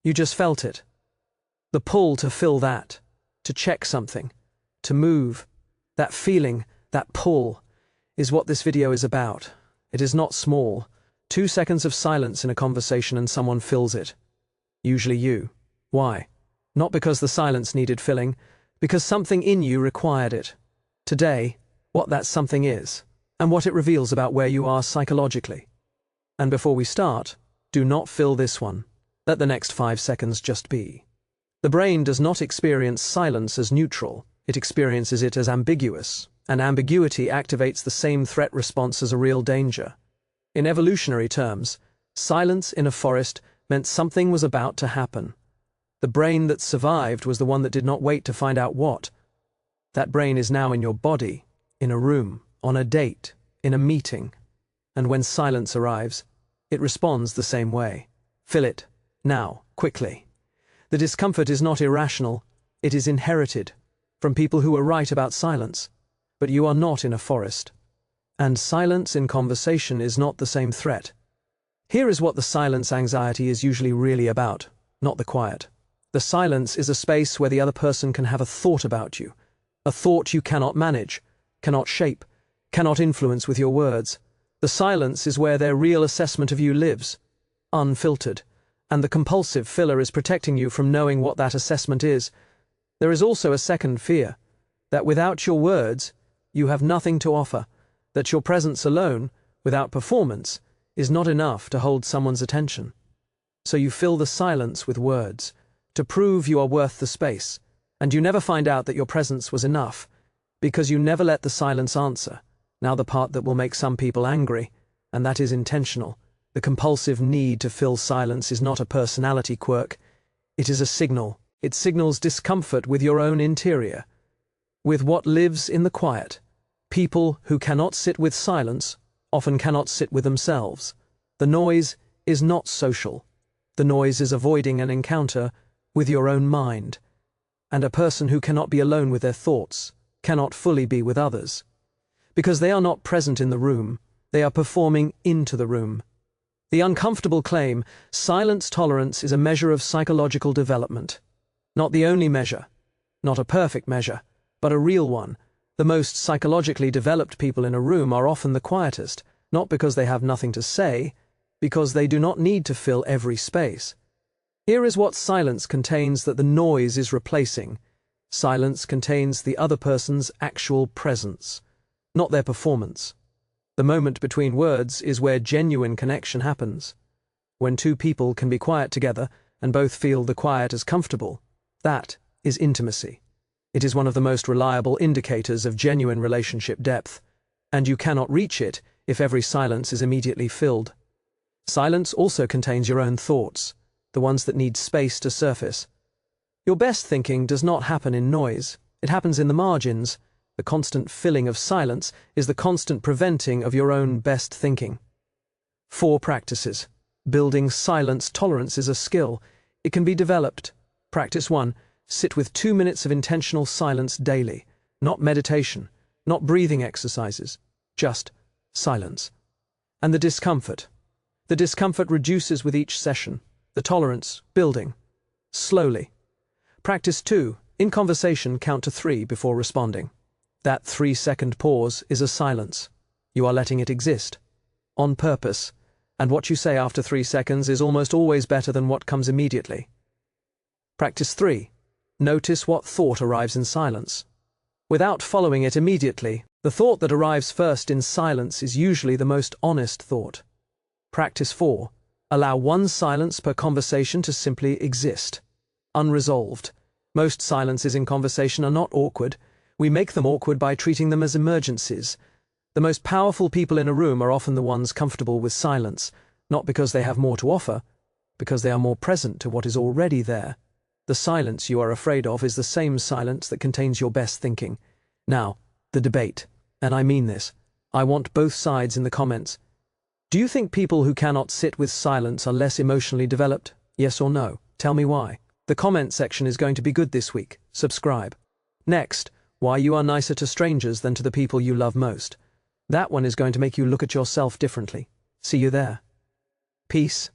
You just felt it. The pull to fill that, to check something, to move. That feeling, that pull, is what this video is about. It is not small. 2 seconds of silence in a conversation and someone fills it. Usually you. Why? Not because the silence needed filling, because something in you required it. Today, what that something is, and what it reveals about where you are psychologically. And before we start, do not fill this one. Let the next 5 seconds just be. The brain does not experience silence as neutral, it experiences it as ambiguous, and ambiguity activates the same threat response as a real danger. In evolutionary terms, silence in a forest meant something was about to happen. The brain that survived was the one that did not wait to find out what. That brain is now in your body, in a room, on a date, in a meeting. And when silence arrives, it responds the same way. Fill it, now, quickly. The discomfort is not irrational, it is inherited, from people who were right about silence. But you are not in a forest. And silence in conversation is not the same threat. Here is what the silence anxiety is usually really about, not the quiet. The silence is a space where the other person can have a thought about you, a thought you cannot manage, cannot shape, cannot influence with your words. The silence is where their real assessment of you lives, unfiltered, and the compulsive filler is protecting you from knowing what that assessment is. There is also a second fear, that without your words, you have nothing to offer, that your presence alone, without performance, is not enough to hold someone's attention. So you fill the silence with words, to prove you are worth the space, and you never find out that your presence was enough, because you never let the silence answer. Now the part that will make some people angry, and that is intentional. The compulsive need to fill silence is not a personality quirk, it is a signal. It signals discomfort with your own interior, with what lives in the quiet. People who cannot sit with silence often cannot sit with themselves. The noise is not social. The noise is avoiding an encounter with your own mind. And a person who cannot be alone with their thoughts cannot fully be with others. Because they are not present in the room, they are performing into the room. The uncomfortable claim, silence tolerance is a measure of psychological development. Not the only measure, not a perfect measure, but a real one. The most psychologically developed people in a room are often the quietest, not because they have nothing to say, because they do not need to fill every space. Here is what silence contains that the noise is replacing. Silence contains the other person's actual presence, not their performance. The moment between words is where genuine connection happens. When two people can be quiet together and both feel the quiet as comfortable, that is intimacy. It is one of the most reliable indicators of genuine relationship depth, and you cannot reach it if every silence is immediately filled. Silence also contains your own thoughts, the ones that need space to surface. Your best thinking does not happen in noise, it happens in the margins. The constant filling of silence is the constant preventing of your own best thinking. 4 practices. Building silence tolerance is a skill. It can be developed. Practice 1. Sit with 2 minutes of intentional silence daily. Not meditation, not breathing exercises, just silence. And the discomfort. The discomfort reduces with each session. The tolerance, building. Slowly. Practice 2. In conversation, count to 3 before responding. That 3-second pause is a silence. You are letting it exist. On purpose. And what you say after 3 seconds is almost always better than what comes immediately. Practice 3. Notice what thought arrives in silence. Without following it immediately, the thought that arrives first in silence is usually the most honest thought. Practice 4. Allow 1 silence per conversation to simply exist. Unresolved. Most silences in conversation are not awkward. We make them awkward by treating them as emergencies. The most powerful people in a room are often the ones comfortable with silence, not because they have more to offer, because they are more present to what is already there. The silence you are afraid of is the same silence that contains your best thinking. Now, the debate. And I mean this. I want both sides in the comments. Do you think people who cannot sit with silence are less emotionally developed? Yes or no? Tell me why. The comment section is going to be good this week. Subscribe. Next, why you are nicer to strangers than to the people you love most. That one is going to make you look at yourself differently. See you there. Peace.